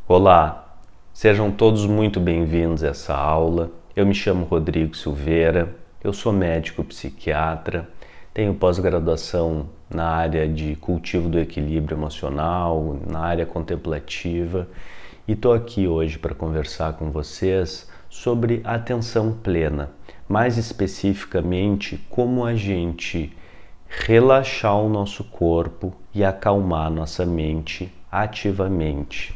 Olá, sejam todos muito bem-vindos a essa aula. Eu me chamo Rodrigo Silveira, eu sou médico psiquiatra, tenho pós-graduação na área de cultivo do equilíbrio emocional, na área contemplativa e estou aqui hoje para conversar com vocês sobre atenção plena, mais especificamente como a gente relaxar o nosso corpo e acalmar nossa mente ativamente.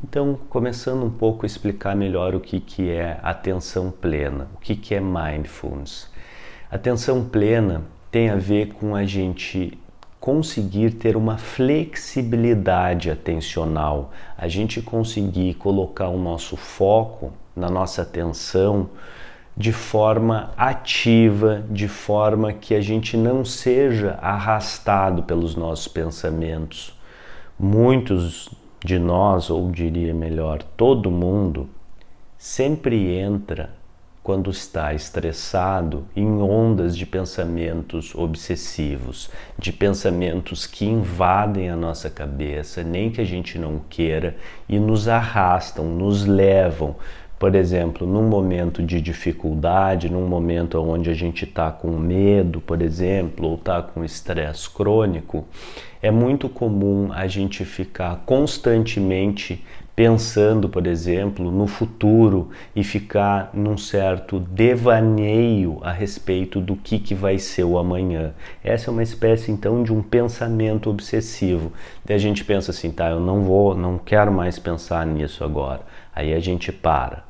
Então, começando um pouco a explicar melhor o que é atenção plena, o que é mindfulness. Atenção plena tem a ver com a gente conseguir ter uma flexibilidade atencional, a gente conseguir colocar o nosso foco na nossa atenção de forma ativa, de forma que a gente não seja arrastado pelos nossos pensamentos. Muitos de nós, ou diria melhor, todo mundo, sempre entra quando está estressado em ondas de pensamentos obsessivos, de pensamentos que invadem a nossa cabeça, nem que a gente não queira, e nos arrastam, nos levam. Por exemplo, num momento de dificuldade, num momento onde a gente está com medo, por exemplo, ou está com estresse crônico, é muito comum a gente ficar constantemente pensando, por exemplo, no futuro e ficar num certo devaneio a respeito do que vai ser o amanhã. Essa é uma espécie, então, de um pensamento obsessivo. Daí a gente pensa assim, tá, eu não quero mais pensar nisso agora. Aí a gente para.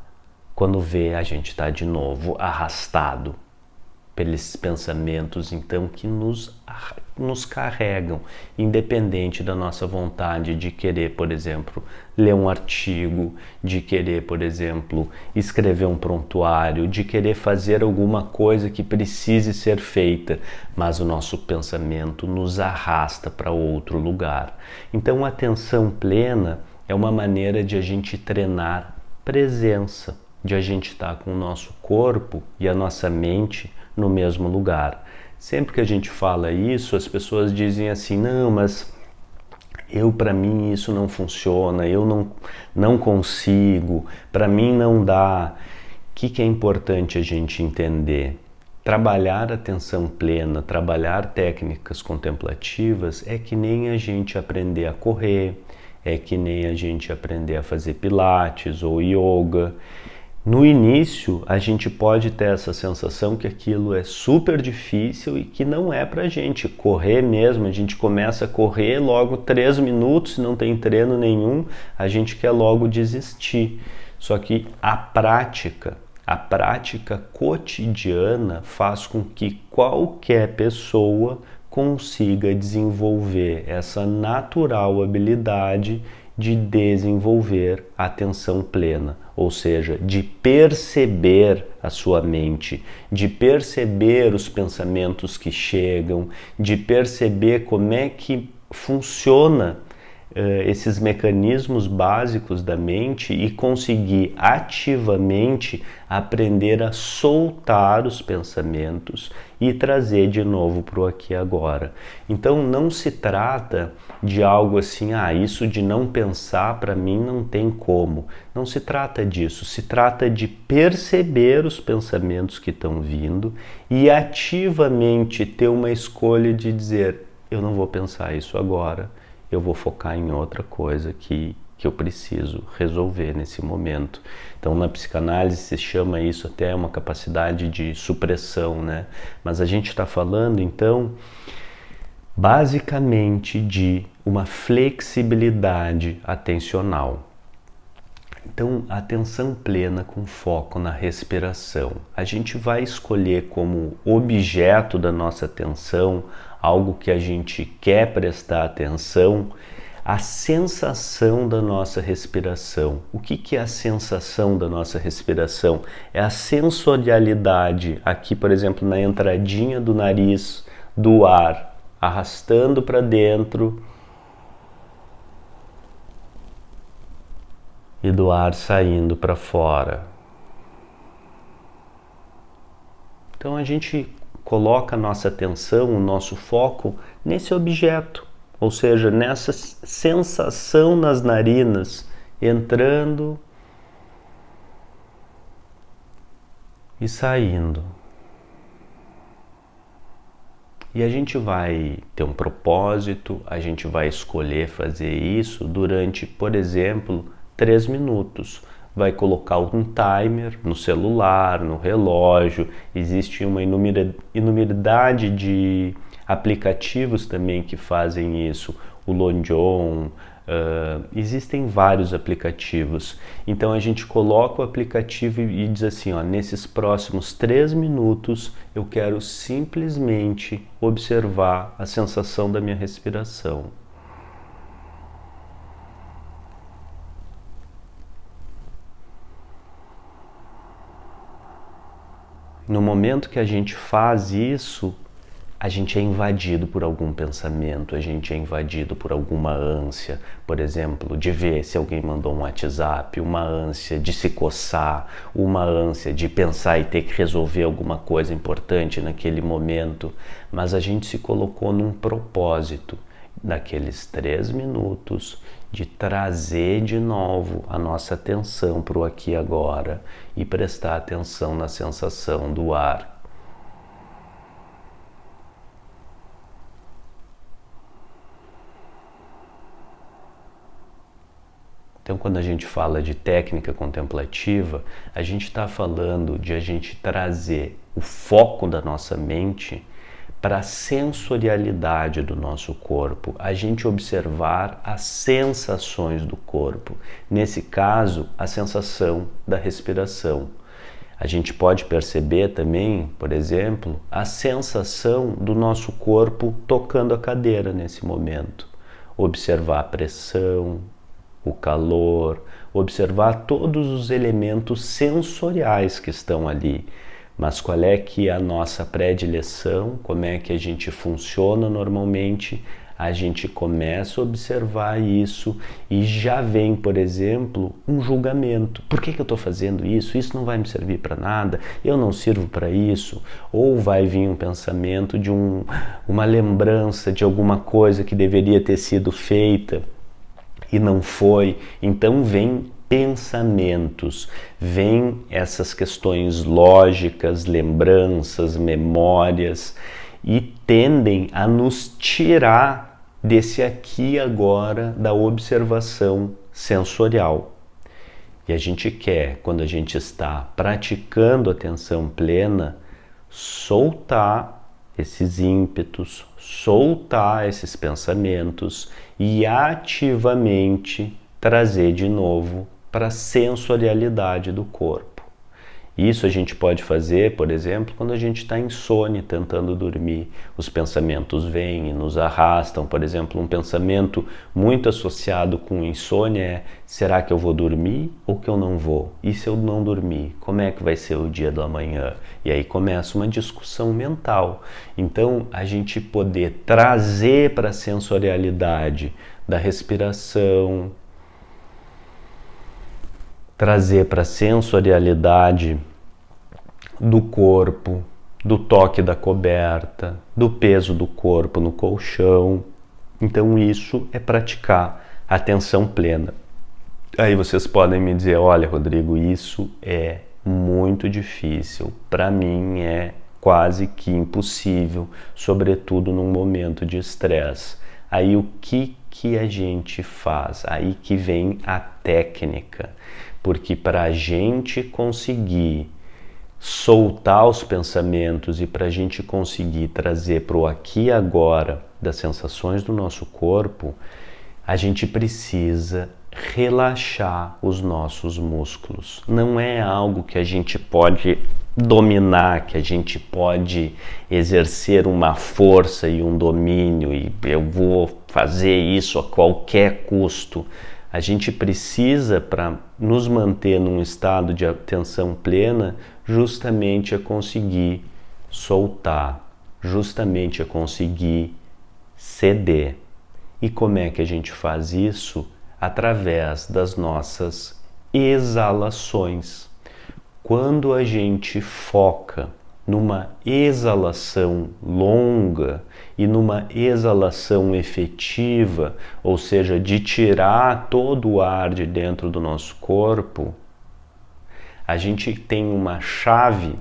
Quando vê, a gente está de novo arrastado pelos pensamentos, então, que nos carregam, independente da nossa vontade de querer, por exemplo, ler um artigo, de querer, por exemplo, escrever um prontuário, de querer fazer alguma coisa que precise ser feita, mas o nosso pensamento nos arrasta para outro lugar. Então, a atenção plena é uma maneira de a gente treinar presença, de a gente estar com o nosso corpo e a nossa mente no mesmo lugar. Sempre que a gente fala isso, as pessoas dizem assim, não, mas para mim isso não funciona, eu não consigo, para mim não dá. O que é importante a gente entender? Trabalhar atenção plena, trabalhar técnicas contemplativas é que nem a gente aprender a correr, é que nem a gente aprender a fazer pilates ou yoga. No início, a gente pode ter essa sensação que aquilo é super difícil e que não é pra gente. Correr mesmo, a gente começa a correr, logo 3 minutos, não tem treino nenhum, a gente quer logo desistir. Só que a prática cotidiana faz com que qualquer pessoa consiga desenvolver essa natural habilidade de desenvolver a atenção plena, ou seja, de perceber a sua mente, de perceber os pensamentos que chegam, de perceber como é que funciona esses mecanismos básicos da mente e conseguir ativamente aprender a soltar os pensamentos e trazer de novo para o aqui e agora. Então não se trata de algo assim, isso de não pensar para mim não tem como. Não se trata disso, se trata de perceber os pensamentos que estão vindo e ativamente ter uma escolha de dizer, eu não vou pensar isso agora. Eu vou focar em outra coisa que eu preciso resolver nesse momento. Então, na psicanálise se chama isso até uma capacidade de supressão, né? Mas a gente está falando, então, basicamente de uma flexibilidade atencional. Então, atenção plena com foco na respiração. A gente vai escolher como objeto da nossa atenção algo que a gente quer prestar atenção, a sensação da nossa respiração. O que é a sensação da nossa respiração? É a sensorialidade aqui, por exemplo, na entradinha do nariz, do ar, arrastando para dentro e do ar saindo para fora. Então a gente coloca a nossa atenção, o nosso foco nesse objeto, ou seja, nessa sensação nas narinas entrando e saindo. E a gente vai ter um propósito, a gente vai escolher fazer isso durante, por exemplo, 3 minutos. Vai colocar um timer no celular, no relógio. Existe uma inumeridade de aplicativos também que fazem isso. O Lonjon, existem vários aplicativos. Então a gente coloca o aplicativo e diz assim, ó, nesses próximos 3 minutos eu quero simplesmente observar a sensação da minha respiração. No momento que a gente faz isso, a gente é invadido por algum pensamento, a gente é invadido por alguma ânsia, por exemplo, de ver se alguém mandou um WhatsApp, uma ânsia de se coçar, uma ânsia de pensar e ter que resolver alguma coisa importante naquele momento, mas a gente se colocou num propósito daqueles 3 minutos de trazer de novo a nossa atenção para o aqui e agora e prestar atenção na sensação do ar. Então, quando a gente fala de técnica contemplativa, a gente está falando de a gente trazer o foco da nossa mente para a sensorialidade do nosso corpo, a gente observar as sensações do corpo. Nesse caso, a sensação da respiração. A gente pode perceber também, por exemplo, a sensação do nosso corpo tocando a cadeira nesse momento. Observar a pressão, o calor, observar todos os elementos sensoriais que estão ali. Mas qual é que é a nossa predileção? Como é que a gente funciona normalmente? A gente começa a observar isso e já vem, por exemplo, um julgamento. Por que eu estou fazendo isso? Isso não vai me servir para nada, eu não sirvo para isso. Ou vai vir um pensamento de uma lembrança de alguma coisa que deveria ter sido feita e não foi. Então vem pensamentos, vem essas questões lógicas, lembranças, memórias e tendem a nos tirar desse aqui e agora da observação sensorial. E a gente quer, quando a gente está praticando atenção plena, soltar esses ímpetos, soltar esses pensamentos e ativamente trazer de novo para a sensorialidade do corpo. Isso a gente pode fazer, por exemplo, quando a gente está insone, tentando dormir. Os pensamentos vêm e nos arrastam. Por exemplo, um pensamento muito associado com insônia é: será que eu vou dormir ou que eu não vou? E se eu não dormir, como é que vai ser o dia do amanhã? E aí começa uma discussão mental. Então, a gente poder trazer para a sensorialidade da respiração, trazer para a sensorialidade do corpo, do toque da coberta, do peso do corpo no colchão. Então isso é praticar atenção plena. Aí vocês podem me dizer: olha, Rodrigo, isso é muito difícil, para mim é quase que impossível, sobretudo num momento de estresse. Aí o que a gente faz? Aí que vem a técnica. Porque para a gente conseguir soltar os pensamentos e para a gente conseguir trazer para o aqui e agora das sensações do nosso corpo, a gente precisa relaxar os nossos músculos. Não é algo que a gente pode dominar, que a gente pode exercer uma força e um domínio e eu vou fazer isso a qualquer custo. A gente precisa, para nos manter num estado de atenção plena, justamente a conseguir soltar, justamente a conseguir ceder. E como é que a gente faz isso? Através das nossas exalações. Quando a gente foca numa exalação longa e numa exalação efetiva, ou seja, de tirar todo o ar de dentro do nosso corpo, a gente tem uma chave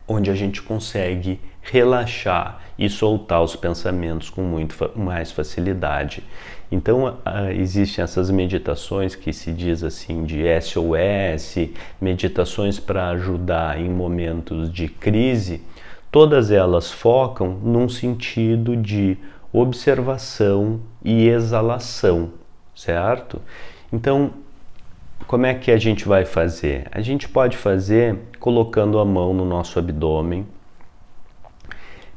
onde a gente consegue relaxar e soltar os pensamentos com muito mais facilidade. Então, existem essas meditações que se diz assim de SOS, meditações para ajudar em momentos de crise. Todas elas focam num sentido de observação e exalação, certo? Então, como é que a gente vai fazer? A gente pode fazer colocando a mão no nosso abdômen.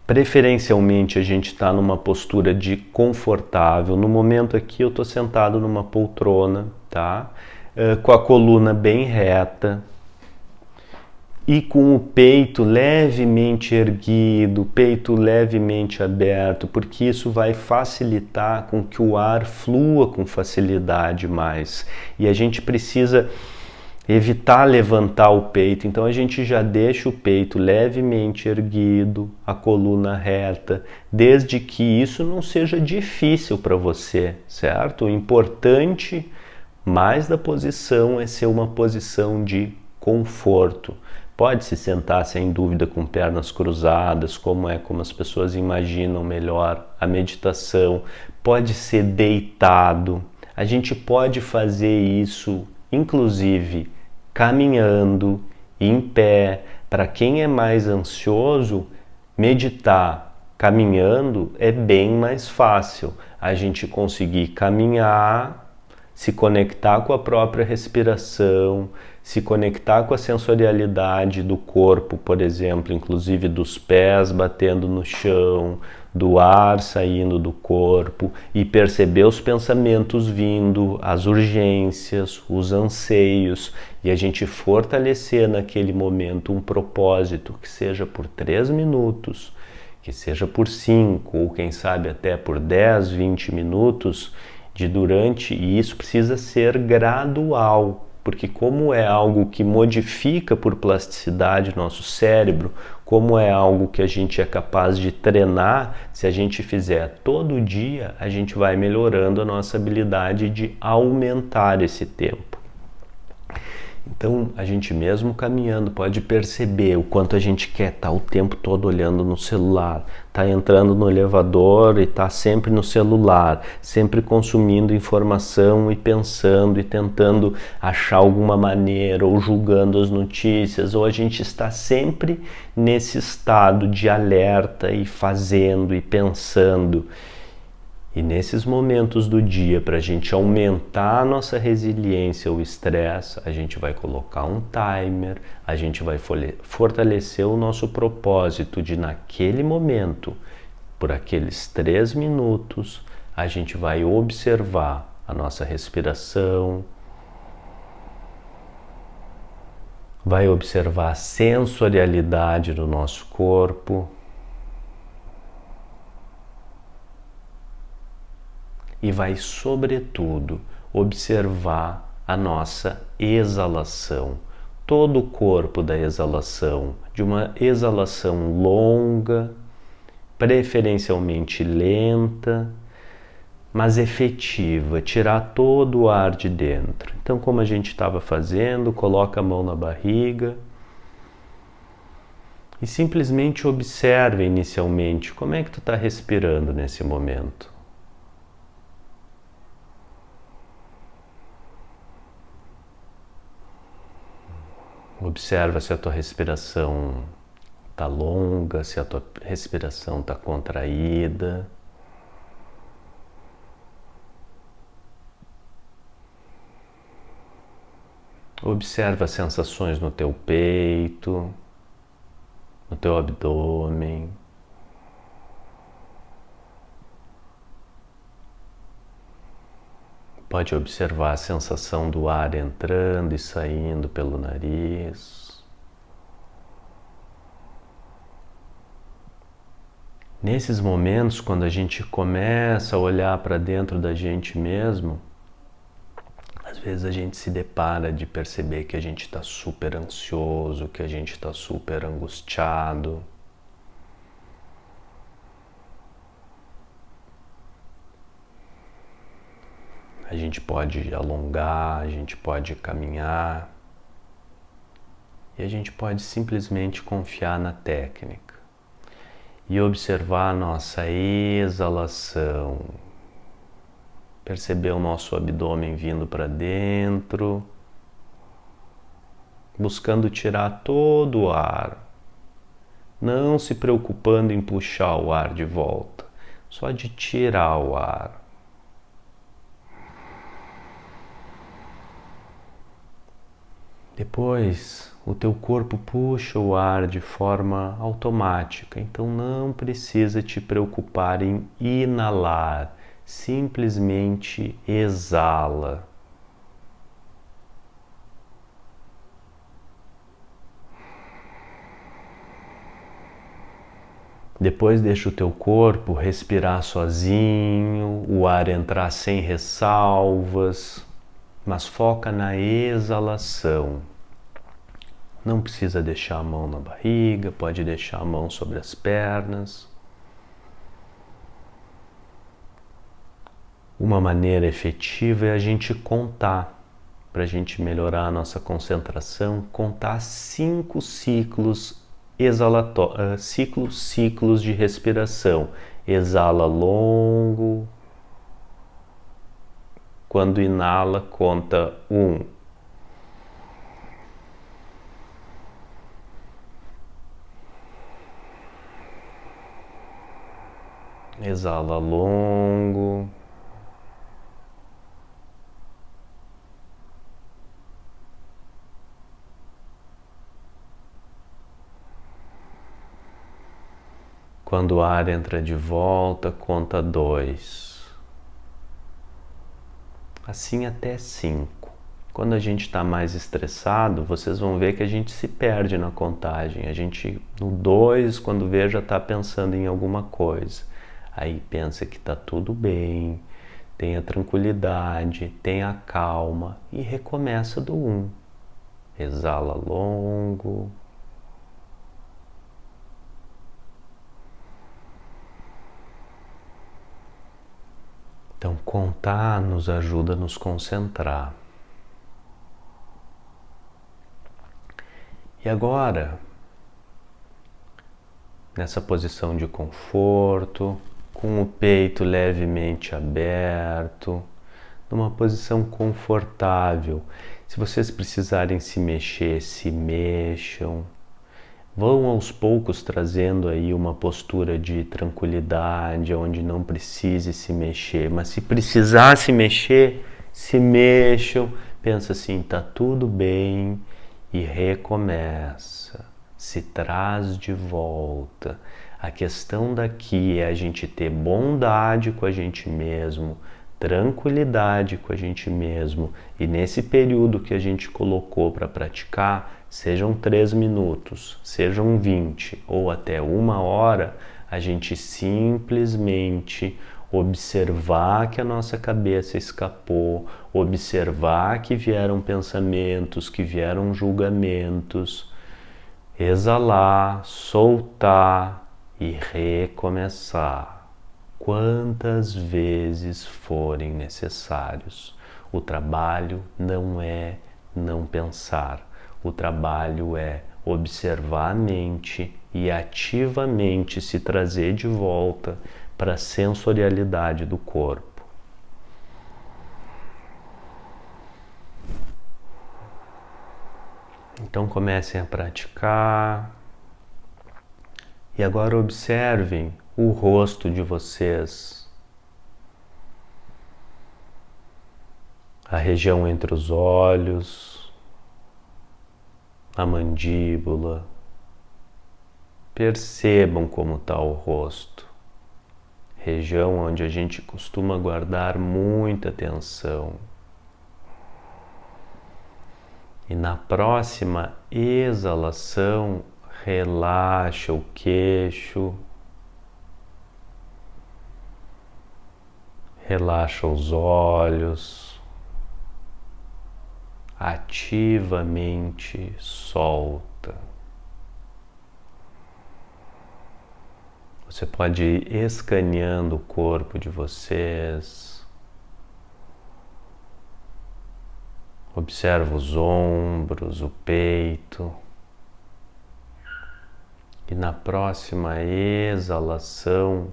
Preferencialmente a gente está numa postura de confortável. No momento aqui eu estou sentado numa poltrona, tá? Com a coluna bem reta e com o peito levemente erguido, peito levemente aberto, porque isso vai facilitar com que o ar flua com facilidade mais. E a gente precisa evitar levantar o peito, então a gente já deixa o peito levemente erguido, a coluna reta, desde que isso não seja difícil para você, certo? O importante mais da posição é ser uma posição de conforto. Pode se sentar sem dúvida com pernas cruzadas, como as pessoas imaginam melhor a meditação. Pode ser deitado. A gente pode fazer isso, inclusive, caminhando, em pé. Para quem é mais ansioso, meditar caminhando é bem mais fácil. A gente conseguir caminhar, se conectar com a própria respiração, se conectar com a sensorialidade do corpo, por exemplo, inclusive dos pés batendo no chão, do ar saindo do corpo, e perceber os pensamentos vindo, as urgências, os anseios, e a gente fortalecer naquele momento um propósito, que seja por 3 minutos, que seja por 5, ou quem sabe até por 10, 20 minutos, e isso precisa ser gradual, porque como é algo que modifica por plasticidade nosso cérebro, como é algo que a gente é capaz de treinar, se a gente fizer todo dia, a gente vai melhorando a nossa habilidade de aumentar esse tempo. Então, a gente mesmo caminhando pode perceber o quanto a gente quer estar o tempo todo olhando no celular, tá entrando no elevador e tá sempre no celular, sempre consumindo informação e pensando e tentando achar alguma maneira, ou julgando as notícias, ou a gente está sempre nesse estado de alerta e fazendo e pensando. E nesses momentos do dia, para a gente aumentar a nossa resiliência ao estresse, a gente vai colocar um timer, a gente vai fortalecer o nosso propósito de, naquele momento, por aqueles 3 minutos, a gente vai observar a nossa respiração, vai observar a sensorialidade do nosso corpo, e vai, sobretudo, observar a nossa exalação, todo o corpo da exalação, de uma exalação longa, preferencialmente lenta, mas efetiva, tirar todo o ar de dentro. Então, como a gente estava fazendo, coloca a mão na barriga e simplesmente observa inicialmente como é que tu está respirando nesse momento. Observa se a tua respiração está longa, se a tua respiração está contraída. Observa as sensações no teu peito, no teu abdômen. Pode observar a sensação do ar entrando e saindo pelo nariz. Nesses momentos, quando a gente começa a olhar para dentro da gente mesmo, às vezes a gente se depara de perceber que a gente está super ansioso, que a gente está super angustiado. A gente pode alongar, a gente pode caminhar e a gente pode simplesmente confiar na técnica e observar a nossa exalação. Perceber o nosso abdômen vindo para dentro, buscando tirar todo o ar, não se preocupando em puxar o ar de volta, só de tirar o ar. Depois, o teu corpo puxa o ar de forma automática, então não precisa te preocupar em inalar, simplesmente exala. Depois deixa o teu corpo respirar sozinho, o ar entrar sem ressalvas, mas foca na exalação. Não precisa deixar a mão na barriga, pode deixar a mão sobre as pernas. Uma maneira efetiva é a gente contar, para a gente melhorar a nossa concentração, contar 5 ciclos ciclos de respiração. Exala longo. Quando inala, conta 1. Exala longo. Quando o ar entra de volta, conta 2. Assim até 5. Quando a gente está mais estressado, vocês vão ver que a gente se perde na contagem. A gente, no 2, quando vê, já está pensando em alguma coisa. Aí pensa que está tudo bem, tenha tranquilidade, tenha calma e recomeça do 1. Exala longo. Então, contar nos ajuda a nos concentrar. E agora, nessa posição de conforto, com o peito levemente aberto, numa posição confortável. Se vocês precisarem se mexer, se mexam. Vão aos poucos trazendo aí uma postura de tranquilidade, onde não precise se mexer. Mas se precisar se mexer, se mexam. Pensa assim, tá tudo bem e recomeça. Se traz de volta. A questão daqui é a gente ter bondade com a gente mesmo, tranquilidade com a gente mesmo. E nesse período que a gente colocou para praticar, sejam 3 minutos, sejam 20 ou até 1 hora, a gente simplesmente observar que a nossa cabeça escapou, observar que vieram pensamentos, que vieram julgamentos, exalar, soltar e recomeçar quantas vezes forem necessários. O trabalho não é não pensar. O trabalho é observar a mente e ativamente se trazer de volta para a sensorialidade do corpo. Então comecem a praticar e agora observem o rosto de vocês, a região entre os olhos, a mandíbula. Percebam como está o rosto, região onde a gente costuma guardar muita atenção. E na próxima exalação, relaxa o queixo, relaxa os olhos, ativamente solta. Você pode ir escaneando o corpo de vocês. Observa os ombros, o peito. E na próxima exalação,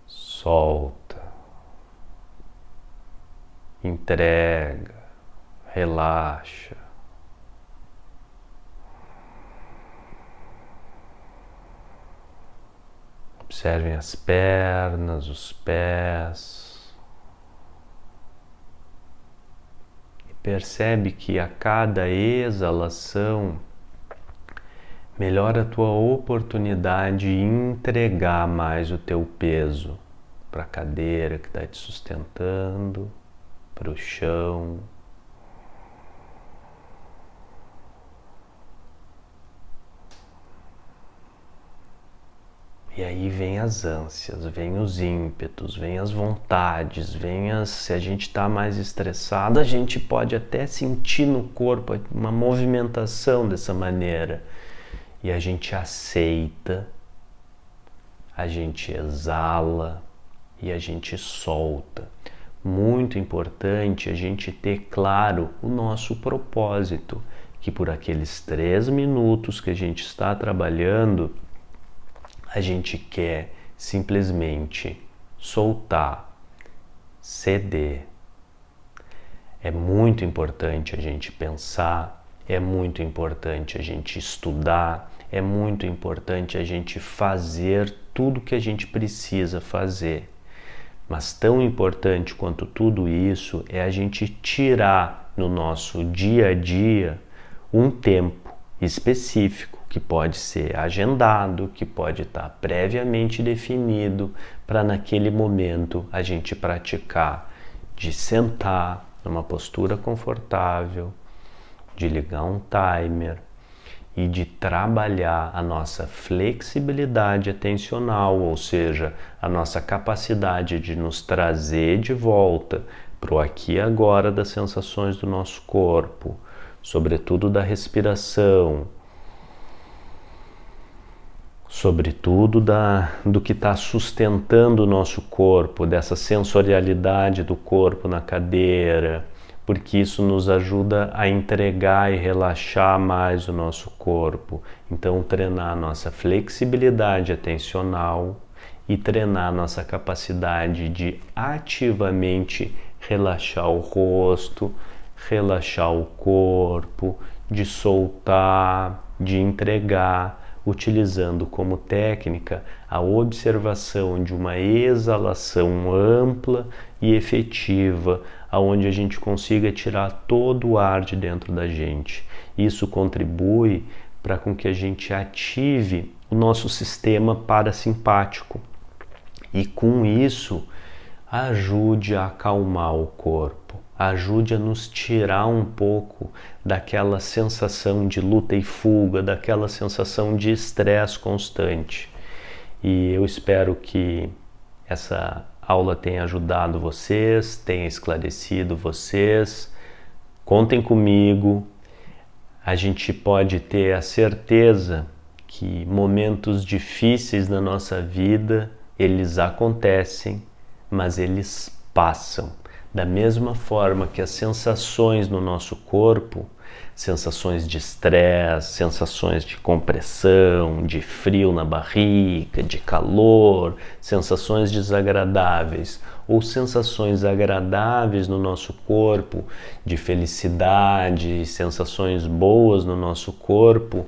solta, entrega, relaxa. Observem as pernas, os pés. E percebe que a cada exalação melhora a tua oportunidade de entregar mais o teu peso para a cadeira que está te sustentando, para o chão. E aí vem as ânsias, vem os ímpetos, vem as vontades, se a gente está mais estressado, a gente pode até sentir no corpo uma movimentação dessa maneira. E a gente aceita, a gente exala e a gente solta. Muito importante a gente ter claro o nosso propósito, que por aqueles 3 minutos que a gente está trabalhando, a gente quer simplesmente soltar, ceder. É muito importante a gente pensar, é muito importante a gente estudar, é muito importante a gente fazer tudo que a gente precisa fazer. Mas tão importante quanto tudo isso é a gente tirar no nosso dia a dia um tempo específico que pode ser agendado, que pode estar previamente definido para naquele momento a gente praticar de sentar numa postura confortável, de ligar um timer e de trabalhar a nossa flexibilidade atencional, ou seja, a nossa capacidade de nos trazer de volta para o aqui e agora das sensações do nosso corpo, sobretudo da respiração, sobretudo do que está sustentando o nosso corpo, dessa sensorialidade do corpo na cadeira, porque isso nos ajuda a entregar e relaxar mais o nosso corpo. Então, treinar a nossa flexibilidade atencional e treinar a nossa capacidade de ativamente relaxar o rosto, relaxar o corpo, de soltar, de entregar, utilizando como técnica a observação de uma exalação ampla e efetiva, aonde a gente consiga tirar todo o ar de dentro da gente. Isso contribui para com que a gente ative o nosso sistema parasimpático e com isso ajude a acalmar o corpo, ajude a nos tirar um pouco daquela sensação de luta e fuga, daquela sensação de estresse constante. E eu espero que essa aula tenha ajudado vocês, tenha esclarecido vocês. Contem comigo. A gente pode ter a certeza que momentos difíceis na nossa vida, eles acontecem, mas eles passam. Da mesma forma que as sensações no nosso corpo, sensações de estresse, sensações de compressão, de frio na barriga, de calor, sensações desagradáveis ou sensações agradáveis no nosso corpo, de felicidade, sensações boas no nosso corpo,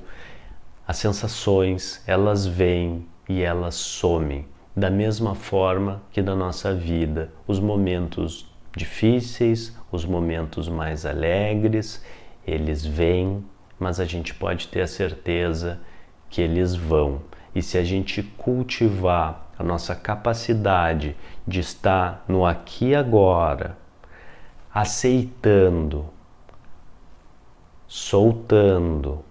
as sensações, elas vêm e elas somem. Da mesma forma que na nossa vida, os momentos difíceis, os momentos mais alegres, eles vêm, mas a gente pode ter a certeza que eles vão. E se a gente cultivar a nossa capacidade de estar no aqui e agora, aceitando, soltando,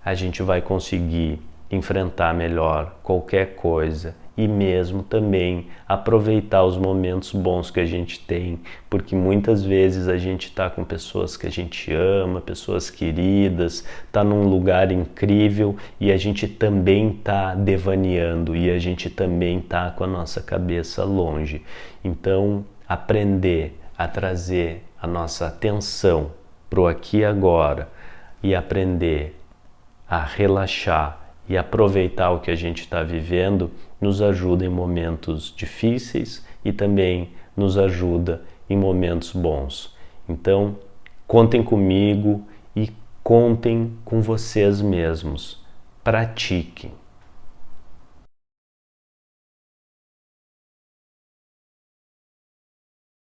a gente vai conseguir enfrentar melhor qualquer coisa e mesmo também aproveitar os momentos bons que a gente tem, porque muitas vezes a gente está com pessoas que a gente ama, pessoas queridas, está num lugar incrível e a gente também está devaneando e a gente também está com a nossa cabeça longe. Então, aprender a trazer a nossa atenção para o aqui e agora e aprender a relaxar e aproveitar o que a gente está vivendo nos ajuda em momentos difíceis e também nos ajuda em momentos bons. Então, contem comigo e contem com vocês mesmos. Pratiquem.